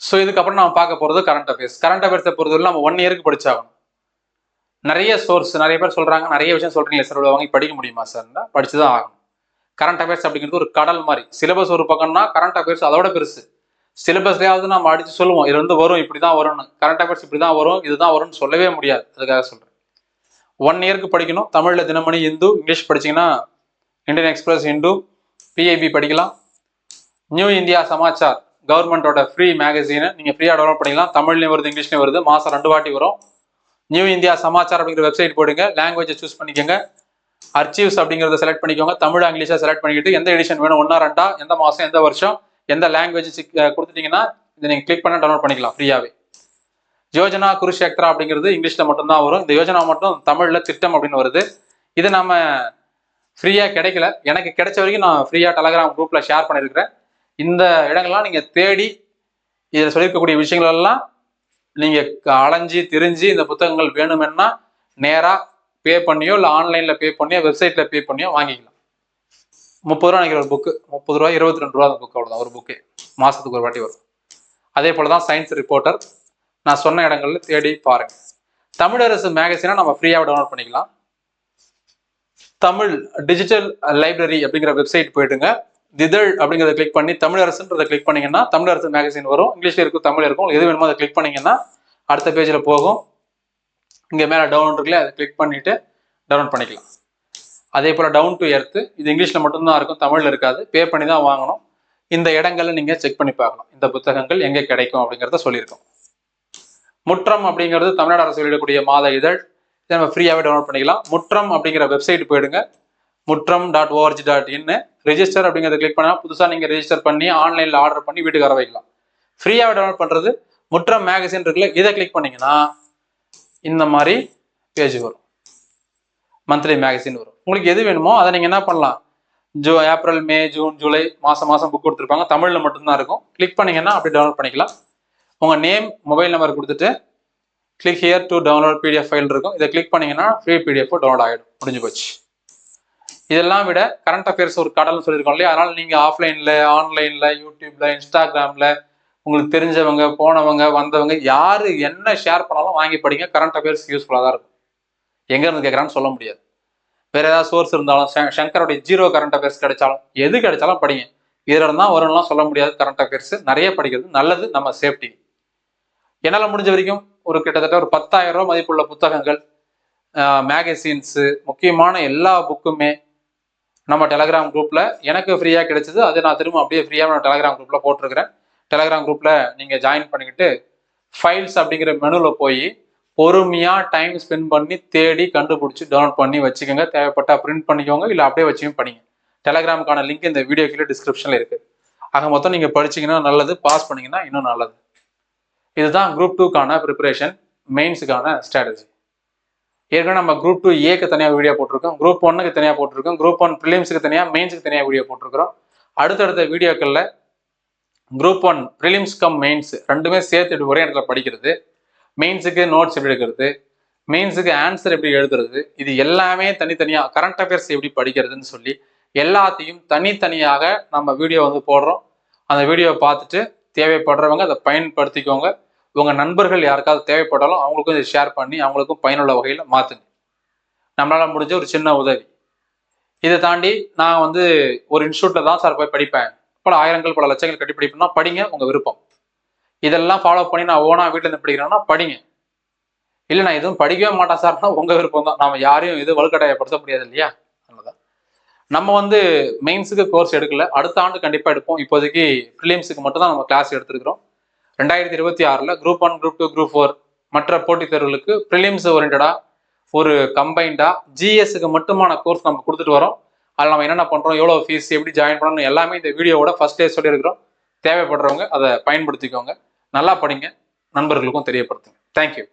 ஸோ இதுக்கப்புறம் நம்ம பார்க்க போறது கரண்ட் அஃபேர்ஸ். கரண்ட் அஃபேர்ஸை பொறுத்தவரை நம்ம 1 இயருக்கு படிச்சாகணும். நிறைய சோர்ஸ், நிறைய பேர் சொல்றாங்க, நிறைய விஷயம் சொல்றீங்க சார், வாங்கி படிக்க முடியுமா சார்னா படிச்சுதான் ஆகணும். கரண்ட் அஃபேர்ஸ் அப்படிங்கிறது ஒரு கடல் மாதிரி. சிலபஸ் ஒரு பக்கம்னா கரண்ட் அஃபேர்ஸ் அதோட பெருசு. சிலபஸ்லயாவது நம்ம அடிச்சு சொல்லுவோம், இது வந்து வரும், இப்படிதான் வரும்னு. கரண்ட் அஃபேர்ஸ் இப்படிதான் வரும், இதுதான் வரும்னு சொல்லவே முடியாது. அதுக்காக சொல்றேன். 1 இயருக்கு படிக்கணும். தமிழ்ல தினமணி இந்து, இங்கிலீஷ் படிச்சீங்கன்னா இந்தியன் எக்ஸ்பிரஸ் இந்து, பிஐபி படிக்கலாம். நியூ இந்தியா சமாச்சார் கவர்மெண்டோட ஃப்ரீ மேகசீனை நீங்க ஃப்ரீயா டவுன்லோட் பண்ணிக்கலாம். தமிழ்லயும் வருது, இங்கிலீஷ்லயும் வருது, மாசம் 2 வாட்டி வரும். நியூ இந்தியா சமாச்சார் அப்படிங்கிற வெப்சைட் போடுங்க, லாங்குவேஜை சூஸ் பண்ணிக்கோங்க, அர்ச்சீவ்ஸ் அப்படிங்கிறத செலக்ட் பண்ணிக்கோங்க, தமிழ் இங்கிலீஷை செலக்ட் பண்ணிக்கிட்டு எந்த எடிஷன் வேணும், 1 2, எந்த மாசம், எந்த வருஷம், எந்த லாங்குவேஜ் கொடுத்துட்டீங்கன்னா இதை நீங்க கிளிக் பண்ண டவுன்லோட் பண்ணிக்கலாம் ஃப்ரீயாவே. யோஜனா குருஷேத்ரா அப்படிங்கிறது இங்கிலீஷ்ல மட்டும்தான் வரும். இந்த யோஜனா மட்டும் தமிழ்ல திட்டம் அப்படின்னு வருது. இது நம்ம ஃப்ரீயா கிடைக்கல, எனக்கு கிடைச்ச வரைக்கும் நான் ஃப்ரீயா டெலிகிராம் குரூப்ல ஷேர் பண்ணியிருக்கிறேன். இந்த இடங்கள்லாம் நீங்க தேடி இதில் சொல்லியிருக்கக்கூடிய விஷயங்கள் எல்லாம் நீங்க அலைஞ்சி திரிஞ்சு இந்த புத்தகங்கள் வேணுமென்னா நேரா பே பண்ணியோ இல்லை ஆன்லைன்ல பே பண்ணியோ வெப்சைட்ல பே பண்ணியோ வாங்கிக்கலாம். 30 ரூபா நினைக்கிற ஒரு புக்கு, 30 ரூபா 22 ரூபா அந்த புக், அவ்வளோதான் ஒரு புக்கு, மாசத்துக்கு ஒரு வாட்டி வரும். அதே போலதான் சயின்ஸ் ரிப்போர்ட்டர், நான் சொன்ன இடங்கள்ல தேடி பாருங்க. தமிழரசு மேகசினை நம்ம ஃப்ரீயாக டவுன்லோட் பண்ணிக்கலாம். தமிழ் டிஜிட்டல் லைப்ரரி அப்படிங்கிற வெப்சைட் போயிட்டுங்க, திதழ் அப்படிங்கிறத கிளிக் பண்ணி தமிழரசுன்றதை கிளிக் பண்ணீங்கன்னா தமிழரசு மேகசின் வரும். இங்கிலீஷ்ல இருக்கும், தமிழ் இருக்கும், எது வேணுமோ அதை கிளிக் பண்ணீங்கன்னா அடுத்த பேஜில் போகும். இங்கே மேலே டவுன்லோட் இருக்குல்ல, அதை கிளிக் பண்ணிட்டு டவுன்லோட் பண்ணிக்கலாம். அதே போல் டவுன் டு எர்த், இது இங்கிலீஷில் மட்டும்தான் இருக்கும், தமிழில் இருக்காது, பே பண்ணி தான் வாங்கணும். இந்த இடங்கள்ல நீங்கள் செக் பண்ணி பார்க்கலாம் இந்த புத்தகங்கள் எங்கே கிடைக்கும் அப்படிங்கிறத சொல்லியிருக்கோம். முற்றம் அப்படிங்கிறது தமிழ்நாடு அரசு வெளியிடக்கூடிய மாத இதழ், இதை நம்ம ஃப்ரீயாகவே டவுன்லோட் பண்ணிக்கலாம். முற்றம் அப்படிங்கிற வெப்சைட் போயிடுங்க, muttram.org.in, ரெஜிஸ்டர் அப்படிங்கிறத கிளிக் பண்ணால் புதுசாக நீங்கள் ரெஜிஸ்டர் பண்ணி ஆன்லைனில் ஆர்டர் பண்ணி வீட்டுக்கு வர வைக்கலாம். ஃப்ரீயாக டவுன்லோட் பண்ணுறது முற்றம் மேகசின் இருக்குல்ல, இதை கிளிக் பண்ணிங்கன்னா இந்த மாதிரி பேஜ் வரும், மந்த்லி மேகசின் வரும். உங்களுக்கு எது வேணுமோ அதை நீங்கள் என்ன பண்ணலாம், ஏப்ரல், மே, ஜூன், ஜூலை மாதம் புக் கொடுத்துருப்பாங்க. தமிழில் மட்டும்தான் இருக்கும். கிளிக் பண்ணிங்கன்னா அப்படி டவுன்லோட் பண்ணிக்கலாம். உங்கள் நேம், மொபைல் நம்பர் கொடுத்துட்டு click here to download PDF file இருக்கும். இதை கிளிக் பண்ணிங்கன்னா ஃப்ரீ பிடிஎஃப் டவுன்லோட் ஆகிடும். முடிஞ்சு போச்சு. இதெல்லாம் விட கரண்ட் அஃபேர்ஸ் ஒரு கடல்னு சொல்லியிருக்கோம் இல்லையா? அதனால் நீங்கள் ஆஃப்லைனில், ஆன்லைனில், யூடியூப்பில், இன்ஸ்டாகிராமில் உங்களுக்கு தெரிஞ்சவங்க, போனவங்க, வந்தவங்க யார் என்ன ஷேர் பண்ணாலும் வாங்கி படிங்க. கரண்ட் அஃபேர்ஸ் யூஸ்ஃபுல்லாக தான் இருக்கும். எங்கேருந்து கேட்குறான்னு சொல்ல முடியாது. வேறு ஏதாவது சோர்ஸ் இருந்தாலும், சங்கரோடைய ஜீரோ கரண்ட் அஃபேர்ஸ் கிடைச்சாலும், எது கிடைச்சாலும் படிங்க. இதில் இருந்தால் வரும்லாம் சொல்ல முடியாது. கரண்ட் அஃபேர்ஸ் நிறைய படிக்கிறது நல்லது, நம்ம சேஃப்டி. என்னால் முடிஞ்ச வரைக்கும் ஒரு கிட்டத்தட்ட ஒரு 10,000 ரூபா மதிப்புள்ள புத்தகங்கள், மேகசின்ஸு, முக்கியமான எல்லா புக்குமே நம்ம டெலகிராம் குரூப்பில் எனக்கு ஃப்ரீயாக கிடைச்சது. அது நான் திரும்ப அப்படியே ஃப்ரீயாக நான் டெலகிராம் குரூப்பில் போட்டிருக்கிறேன். டெலகிராம் குரூப்பில் நீங்கள் ஜாயின் பண்ணிக்கிட்டு ஃபைல்ஸ் அப்படிங்கிற மெனுவில் போய் பொறுமையாக டைம் ஸ்பெண்ட் பண்ணி தேடி கண்டுபிடிச்சி டவுன்லோட் பண்ணி வச்சுக்கோங்க. தேவைப்பட்டால் பிரிண்ட் பண்ணிக்கோங்க, இல்லை அப்படியே வச்சுயும் படிங்க. டெலகிராமுக்கான லிங்க் இந்த வீடியோ கீழே டிஸ்கிரிப்ஷனில் இருக்குது. ஆக மொத்தம் நீங்கள் படிச்சிங்கன்னா நல்லது, பாஸ் பண்ணிங்கன்னா இன்னும் நல்லது. இதுதான் குரூப் 2க்கான ப்ரிப்பரேஷன், மெயின்ஸுக்கான ஸ்ட்ராட்டஜி. ஏற்கனவே நம்ம குரூப் 2A தனியாக வீடியோ போட்டிருக்கோம், குரூப் 1க்கு தனியாக போட்டிருக்கோம், குரூப் 1 ப்ரிலிம்ஸுக்கு தனியாக, மெயின்ஸுக்கு தனியாக வீடியோ போட்டிருக்கிறோம். அடுத்தடுத்த வீடியோக்களில் குரூப் 1 ப்ரிலிம்ஸ் கம் மெயின்ஸ் ரெண்டுமே சேர்த்து ஒரே இடத்துல படிக்கிறது, மெயின்ஸுக்கு நோட்ஸ் எப்படி எடுக்கிறது, மெயின்ஸுக்கு ஆன்சர் எப்படி எழுதுறது, இது எல்லாமே தனித்தனியாக, கரண்ட் அஃபேர்ஸ் எப்படி படிக்கிறதுன்னு சொல்லி எல்லாத்தையும் தனித்தனியாக நம்ம வீடியோ போடுறோம். அந்த வீடியோவை பார்த்துட்டு தேவைப்படுறவங்க அதை பயன்படுத்திக்கோங்க. உங்கள் நண்பர்கள் யாருக்காவது தேவைப்பட்டாலும் அவங்களுக்கும் இதை ஷேர் பண்ணி அவங்களுக்கும் பயனுள்ள வகையில் மாற்றுங்க. நம்மளால் முடிஞ்ச ஒரு சின்ன உதவி. இதை தாண்டி நான் ஒரு இன்ஸ்டியூட்டில் தான் சார் போய் படிப்பேன், பல ஆயிரங்கள் பல லட்சங்கள் கட்டி படிப்பேன்னா படிங்க, உங்கள் விருப்பம். இதெல்லாம் ஃபாலோ பண்ணி நான் ஓனா வீட்டில் இருந்து படிக்கிறேன்னா படிங்க. இல்லை நான் எதுவும் படிக்கவே மாட்டேன் சார்னா உங்கள் விருப்பம் தான். நம்ம யாரையும் எதுவும் வலுக்கட்டாயப்படுத்த முடியாது இல்லையா? அவ்வளோதான். நம்ம மெயின்ஸுக்கு கோர்ஸ் எடுக்கல, அடுத்த ஆண்டு கண்டிப்பாக எடுப்போம். இப்போதைக்கு ப்ரிலிம்ஸுக்கு மட்டும் தான் நம்ம கிளாஸ் எடுத்துருக்கிறோம். 2026 குரூப் 1, குரூப் 2, குரூப் 4 மற்ற போட்டித் தேர்வுகளுக்கு ப்ரிலிம்ஸ் ஓரியன்டா ஒரு கம்பைண்டா ஜிஎஸ்க்கு மட்டுமான கோர்ஸ் நம்ம கொடுத்துட்டு வரோம். அதில் நம்ம என்னென்ன பண்ணுறோம், எவ்வளோ ஃபீஸ், எப்படி ஜாயின் பண்ணணும் எல்லாமே இந்த வீடியோவோட ஃபர்ஸ்ட் டே சொல்லியிருக்கிறோம். தேவைப்படுறவங்க அதை பயன்படுத்திக்கோங்க. நல்லா படிங்க, நண்பர்களுக்கும் தெரியப்படுத்துங்க. தேங்க்யூ.